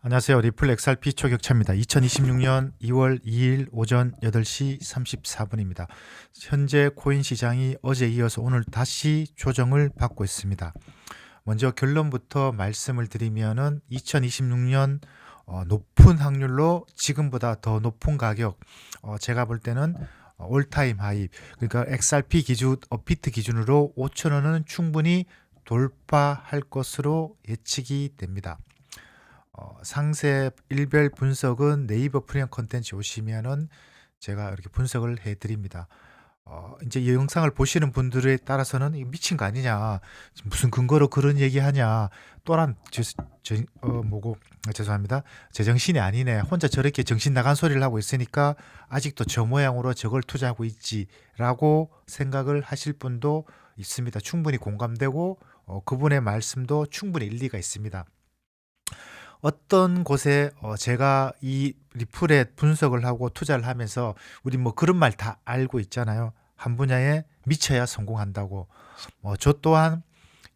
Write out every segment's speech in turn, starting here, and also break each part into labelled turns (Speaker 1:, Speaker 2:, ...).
Speaker 1: 안녕하세요. 리플 XRP 초격차입니다. 2026년 2월 2일 오전 8시 34분입니다. 현재 코인 시장이 어제 이어서 오늘 다시 조정을 받고 있습니다. 먼저 결론부터 말씀을 드리면은 2026년 높은 확률로 지금보다 더 높은 가격, 제가 볼 때는 올타임 하이, 그러니까 XRP 기준, 업비트 기준으로 5,000원은 충분히 돌파할 것으로 예측이 됩니다. 상세 일별 분석은 네이버 프리미엄 컨텐츠 오시면은 제가 이렇게 분석을 해드립니다. 이제 이 영상을 보시는 분들에 따라서는 이거 미친 거 아니냐, 무슨 근거로 그런 얘기하냐, 또한 죄송합니다. 제정신이 아니네, 혼자 저렇게 정신 나간 소리를 하고 있으니까 아직도 저 모양으로 저걸 투자하고 있지라고 생각을 하실 분도 있습니다. 충분히 공감되고 그분의 말씀도 충분히 일리가 있습니다. 어떤 곳에 제가 이 리플에 분석을 하고 투자를 하면서 우리 뭐 그런 말 다 알고 있잖아요. 한 분야에 미쳐야 성공한다고. 저 또한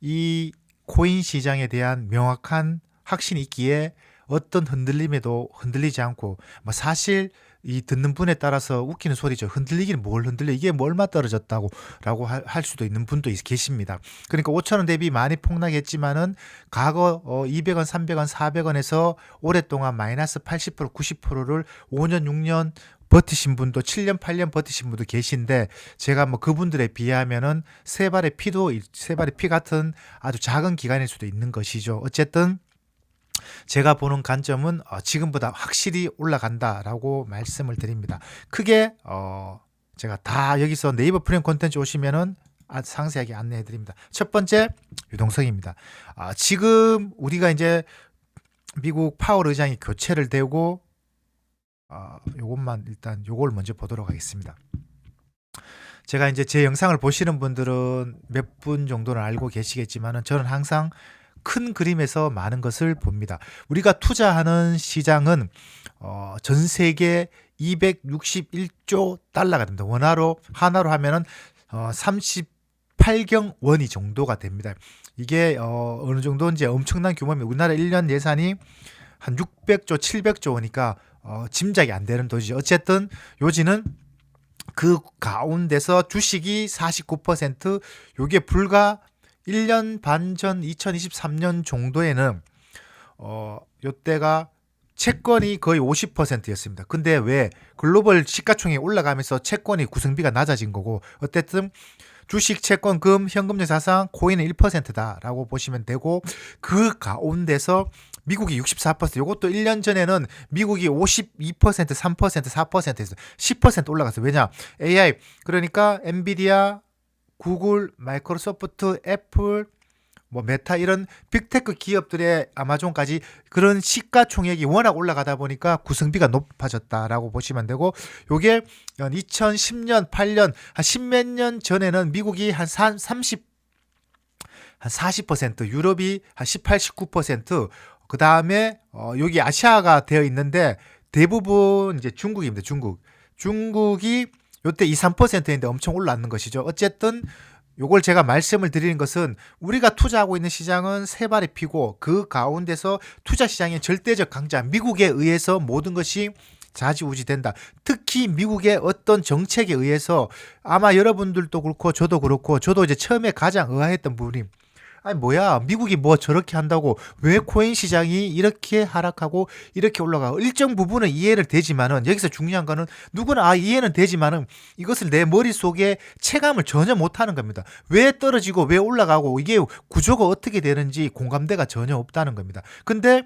Speaker 1: 이 코인 시장에 대한 명확한 확신이 있기에 어떤 흔들림에도 흔들리지 않고, 사실 이 듣는 분에 따라서 웃기는 소리죠. 흔들리기는 뭘 흔들려, 이게 뭐 얼마 떨어졌다고 라고 할 수도 있는 분도 계십니다. 그러니까 5,000원 대비 많이 폭락했지만은 과거 200원 300원 400원에서 오랫동안 마이너스 80% 90%를 5년 6년 버티신 분도, 7년 8년 버티신 분도 계신데, 제가 뭐 그분들에 비하면은 세 발의 피 같은 아주 작은 기간일 수도 있는 것이죠. 어쨌든 제가 보는 관점은 지금보다 확실히 올라간다라고 말씀을 드립니다. 크게 제가 다 여기서 네이버 프리미엄 콘텐츠 오시면은 상세하게 안내해 드립니다. 첫 번째, 유동성입니다. 지금 우리가 이제 미국 파월 의장이 교체를 되고, 요것만 일단 요걸 먼저 보도록 하겠습니다. 제가 이제 제 영상을 보시는 분들은 몇 분 정도는 알고 계시겠지만은, 저는 항상 큰 그림에서 많은 것을 봅니다. 우리가 투자하는 시장은 전 세계 261조 달러가 됩니다. 하나로 하면은 38경 원이 정도가 됩니다. 이게 어느 정도인지 엄청난 규모입니다. 우리나라 1년 예산이 한 600조 700조 원이니까 짐작이 안 되는 돈이죠. 어쨌든 요지는 그 가운데서 주식이 49%, 요게 불과 1년 반 전 2023년 정도에는 요때가 채권이 거의 50%였습니다. 근데 왜 글로벌 시가총액이 올라가면서 채권이 구성비가 낮아진 거고, 어쨌든 주식, 채권, 금, 현금적 자산, 코인은 1%다라고 보시면 되고, 그 가운데서 미국이 64%, 요것도 1년 전에는 미국이 52%, 3%, 4%에서 10% 올라갔어요. 왜냐? AI, 그러니까 엔비디아, 구글, 마이크로소프트, 애플, 뭐 메타, 이런 빅테크 기업들의 아마존까지 그런 시가총액이 워낙 올라가다 보니까 구성비가 높아졌다라고 보시면 되고, 요게 2010년 8년 한 십몇 년 전에는 미국이 한 40%, 유럽이 한 18, 19%, 그 다음에 여기 아시아가 되어 있는데 대부분 이제 중국입니다. 중국이 요때 2, 3%인데 엄청 올랐는 것이죠. 어쨌든 요걸 제가 말씀을 드리는 것은, 우리가 투자하고 있는 시장은 세 발의 피고, 그 가운데서 투자 시장의 절대적 강자 미국에 의해서 모든 것이 좌지우지된다. 특히 미국의 어떤 정책에 의해서, 아마 여러분들도 그렇고 저도 그렇고, 저도 이제 처음에 가장 의아했던 부분이, 아니 뭐야, 미국이 뭐 저렇게 한다고 왜 코인 시장이 이렇게 하락하고 이렇게 올라가고, 일정 부분은 이해를 되지만은, 여기서 중요한 거는 누구나 이해는 되지만은 이것을 내 머릿속에 체감을 전혀 못하는 겁니다. 왜 떨어지고 왜 올라가고 이게 구조가 어떻게 되는지 공감대가 전혀 없다는 겁니다. 근데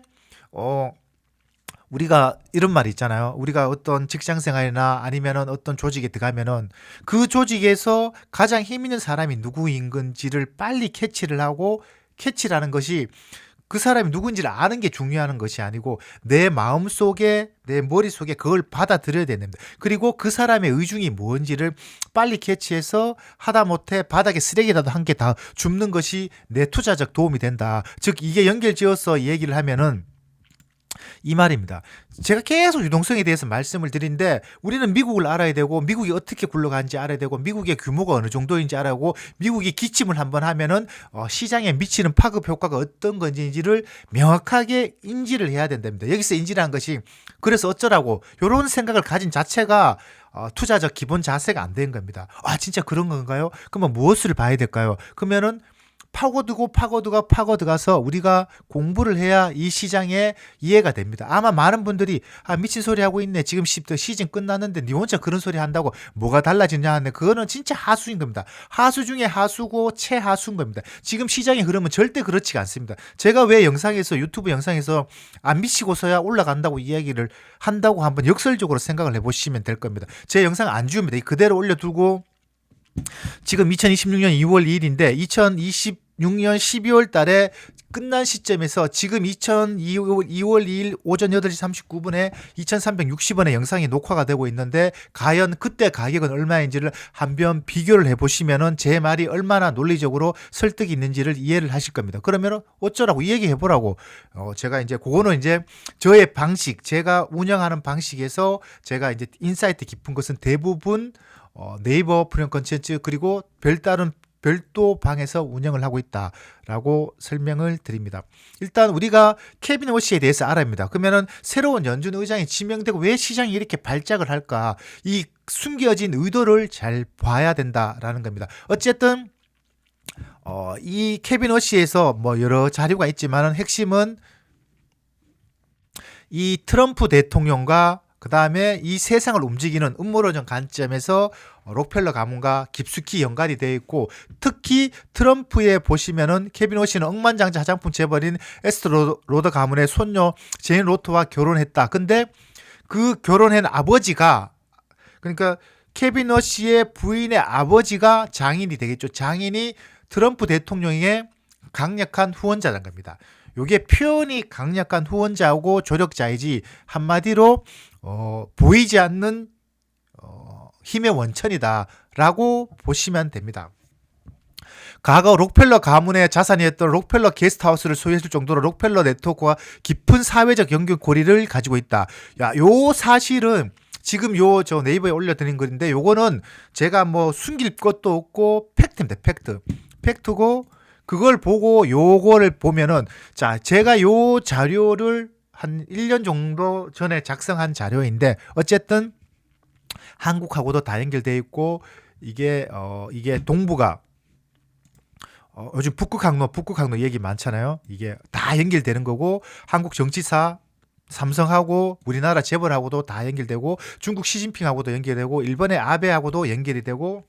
Speaker 1: 우리가 이런 말이 있잖아요. 우리가 어떤 직장 생활이나 아니면은 어떤 조직에 들어가면은 그 조직에서 가장 힘 있는 사람이 누구인 건지를 빨리 캐치를 하고, 캐치라는 것이 그 사람이 누군지를 아는 게 중요한 것이 아니고, 내 마음속에, 내 머릿속에 그걸 받아들여야 됩니다. 그리고 그 사람의 의중이 뭔지를 빨리 캐치해서 하다못해 바닥에 쓰레기라도 한 개 다 줍는 것이 내 투자적 도움이 된다. 즉, 이게 연결지어서 얘기를 하면은, 이 말입니다. 제가 계속 유동성에 대해서 말씀을 드리는데 우리는 미국을 알아야 되고 미국이 어떻게 굴러가는지 알아야 되고 미국의 규모가 어느 정도인지 알아야 하고 미국이 기침을 한번 하면은 시장에 미치는 파급 효과가 어떤 건지를 명확하게 인지를 해야 된답니다. 여기서 인지라는 것이 그래서 어쩌라고 이런 생각을 가진 자체가 투자적 기본 자세가 안 된 겁니다. 아 진짜 그런 건가요? 그러면 무엇을 봐야 될까요? 그러면은 파고들어가서 우리가 공부를 해야 이 시장에 이해가 됩니다. 아마 많은 분들이 미친 소리 하고 있네. 지금 시즌 끝났는데 니 혼자 그런 소리 한다고 뭐가 달라지냐 하는데 그거는 진짜 하수인 겁니다. 하수 중에 하수고 최하수인 겁니다. 지금 시장의 흐름은 절대 그렇지가 않습니다. 제가 왜 유튜브 영상에서 안 미치고서야 올라간다고 이야기를 한다고 한번 역설적으로 생각을 해보시면 될 겁니다. 제 영상 안 지웁니다. 그대로 올려두고 지금 2026년 2월 2일인데 2026년 12월 달에 끝난 시점에서 지금 2월 2일 오전 8시 39분에 2360원의 영상이 녹화가 되고 있는데 과연 그때 가격은 얼마인지를 한번 비교를 해보시면은 제 말이 얼마나 논리적으로 설득이 있는지를 이해를 하실 겁니다. 그러면 어쩌라고 이야기해 보라고. 제가 이제 그거는 이제 저의 방식, 제가 운영하는 방식에서 제가 이제 인사이트 깊은 것은 대부분 네이버 프리미엄 콘텐츠 그리고 별도 방에서 운영을 하고 있다라고 설명을 드립니다. 일단 우리가 케빈 워시에 대해서 알아야 합니다. 그러면은 새로운 연준 의장이 지명되고 왜 시장이 이렇게 발작을 할까? 이 숨겨진 의도를 잘 봐야 된다라는 겁니다. 어쨌든 이 케빈 워시에서 뭐 여러 자료가 있지만은 핵심은 이 트럼프 대통령과 그 다음에 이 세상을 움직이는 음모론적 관점에서 록펠러 가문과 깊숙이 연관이 되어 있고 특히 트럼프에 보시면은 케빈 워시는 억만장자 화장품 재벌인 에스터 로더 가문의 손녀 제인 로터와 결혼했다. 근데 그 결혼한 아버지가 그러니까 케빈 워시의 부인의 아버지가 장인이 되겠죠. 장인이 트럼프 대통령의 강력한 후원자란 겁니다. 요게 표현이 강력한 후원자하고 조력자이지 한마디로 보이지 않는 힘의 원천이다라고 보시면 됩니다. 과거 록펠러 가문의 자산이었던 록펠러 게스트하우스를 소유했을 정도로 록펠러 네트워크와 깊은 사회적 연결고리를 가지고 있다. 요 사실은 지금 저 네이버에 올려드린 글인데 요거는 제가 뭐 숨길 것도 없고 팩트입니다. 팩트고 그걸 보고 요거를 보면은 제가 요 자료를 한 1년 정도 전에 작성한 자료인데 어쨌든 한국하고도 다 연결되어 있고 이게 동부가 요즘 북극 항로 얘기 많잖아요. 이게 다 연결되는 거고 한국 정치사 삼성하고 우리나라 재벌하고도 다 연결되고 중국 시진핑하고도 연결되고 일본의 아베하고도 연결이 되고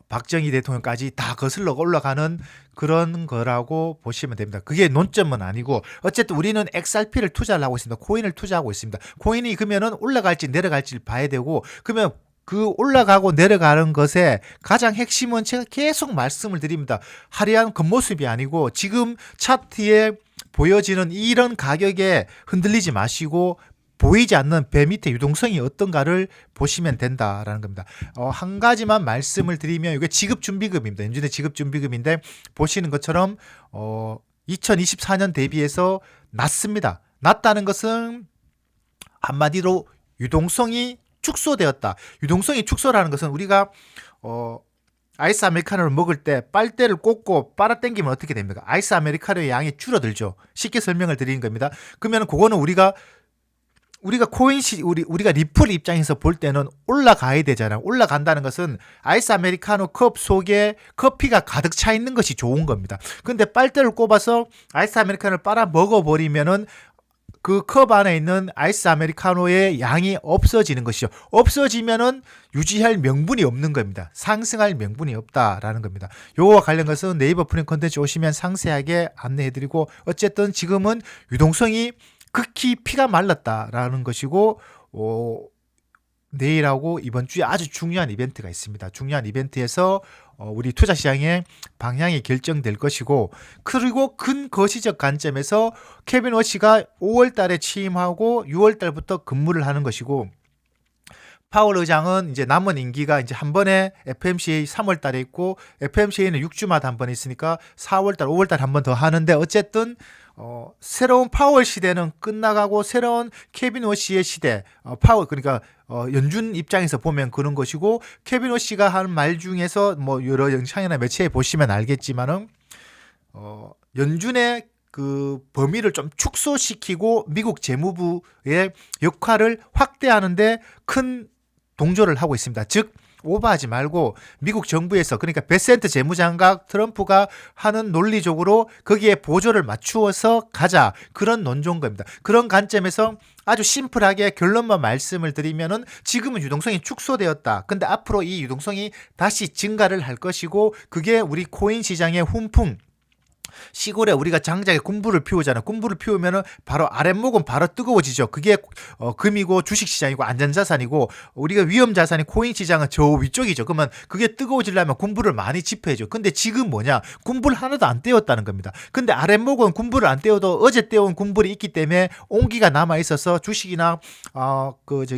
Speaker 1: 박정희 대통령까지 다 거슬러 올라가는 그런 거라고 보시면 됩니다. 그게 논점은 아니고 어쨌든 우리는 XRP를 투자를 하고 있습니다. 코인을 투자하고 있습니다. 코인이 그러면은 올라갈지 내려갈지를 봐야 되고 그러면 그 올라가고 내려가는 것에 가장 핵심은 제가 계속 말씀을 드립니다. 화려한 겉모습이 아니고 지금 차트에 보여지는 이런 가격에 흔들리지 마시고 보이지 않는 배 밑에 유동성이 어떤가를 보시면 된다라는 겁니다. 한 가지만 말씀을 드리면 이게 지급준비금입니다. 연준의 지급준비금인데 보시는 것처럼 2024년 대비해서 낮습니다. 낮다는 것은 한마디로 유동성이 축소되었다. 유동성이 축소라는 것은 우리가 아이스 아메리카노를 먹을 때 빨대를 꽂고 빨아당기면 어떻게 됩니까? 아이스 아메리카노의 양이 줄어들죠. 쉽게 설명을 드리는 겁니다. 그러면 그거는 우리가 우리가 리플 입장에서 볼 때는 올라가야 되잖아요. 올라간다는 것은 아이스 아메리카노 컵 속에 커피가 가득 차 있는 것이 좋은 겁니다. 근데 빨대를 꼽아서 아이스 아메리카노를 빨아 먹어버리면은 그 컵 안에 있는 아이스 아메리카노의 양이 없어지는 것이죠. 없어지면은 유지할 명분이 없는 겁니다. 상승할 명분이 없다라는 겁니다. 요거와 관련 것은 네이버 프리미엄 콘텐츠 오시면 상세하게 안내해드리고 어쨌든 지금은 유동성이 극히 피가 말랐다라는 것이고 내일하고 이번 주에 아주 중요한 이벤트가 있습니다. 중요한 이벤트에서 우리 투자 시장의 방향이 결정될 것이고 그리고 큰 거시적 관점에서 케빈 워시가 5월 달에 취임하고 6월 달부터 근무를 하는 것이고 파월 의장은 이제 남은 임기가 이제 한 번에 FMCA 3월 달에 있고 FMCA는 6주마다 한 번 있으니까 4월 달, 5월 달에 한 번 더 하는데 어쨌든 새로운 파월 시대는 끝나가고 새로운 케빈 워시의 시대, 파월 그러니까 연준 입장에서 보면 그런 것이고, 케빈 워시가 한 말 중에서 뭐 여러 영상이나 매체에 보시면 알겠지만은 연준의 그 범위를 좀 축소시키고 미국 재무부의 역할을 확대하는데 큰 동조를 하고 있습니다. 즉 오버하지 말고 미국 정부에서, 그러니까 베센트 재무장관 트럼프가 하는 논리적으로 거기에 보조를 맞추어서 가자, 그런 논조인 겁니다. 그런 관점에서 아주 심플하게 결론만 말씀을 드리면은 지금은 유동성이 축소되었다. 근데 앞으로 이 유동성이 다시 증가를 할 것이고, 그게 우리 코인 시장의 훈풍, 시골에 우리가 장작에 군부를 피우잖아. 군부를 피우면은 바로 아랫목은 바로 뜨거워지죠. 그게 금이고 주식시장이고 안전자산이고, 우리가 위험자산이 코인 시장은 저 위쪽이죠. 그러면 그게 뜨거워지려면 군부를 많이 집회해줘. 근데 지금 뭐냐? 군부를 하나도 안 떼었다는 겁니다. 근데 아랫목은 군부를 안 떼어도 어제 떼온 군부이 있기 때문에 온기가 남아있어서 주식이나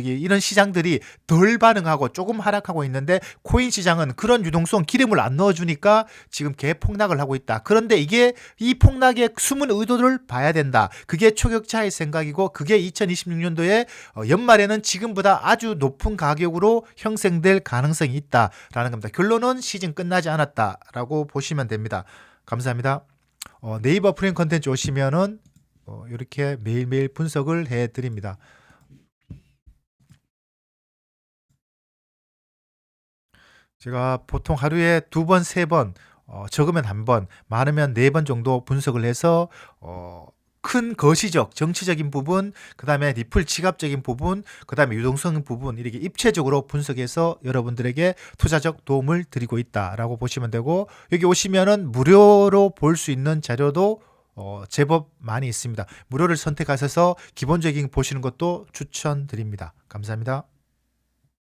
Speaker 1: 이런 시장들이 덜 반응하고 조금 하락하고 있는데, 코인 시장은 그런 유동성 기름을 안 넣어주니까 지금 개폭락을 하고 있다. 그런데 이게 이 폭락의 숨은 의도를 봐야 된다. 그게 초격차의 생각이고, 그게 2026년도에 연말에는 지금보다 아주 높은 가격으로 형성될 가능성이 있다라는 겁니다. 결론은 시즌 끝나지 않았다라고 보시면 됩니다. 감사합니다. 네이버 프리미엄 컨텐츠 오시면은 이렇게 매일매일 분석을 해드립니다. 제가 보통 하루에 2번, 3번, 적으면 1번, 많으면 4번 정도 분석을 해서 큰 거시적, 정치적인 부분, 그 다음에 리플 지갑적인 부분, 그 다음에 유동성 부분, 이렇게 입체적으로 분석해서 여러분들에게 투자적 도움을 드리고 있다라고 보시면 되고, 여기 오시면은 무료로 볼 수 있는 자료도 제법 많이 있습니다. 무료를 선택하셔서 기본적인 보시는 것도 추천드립니다. 감사합니다.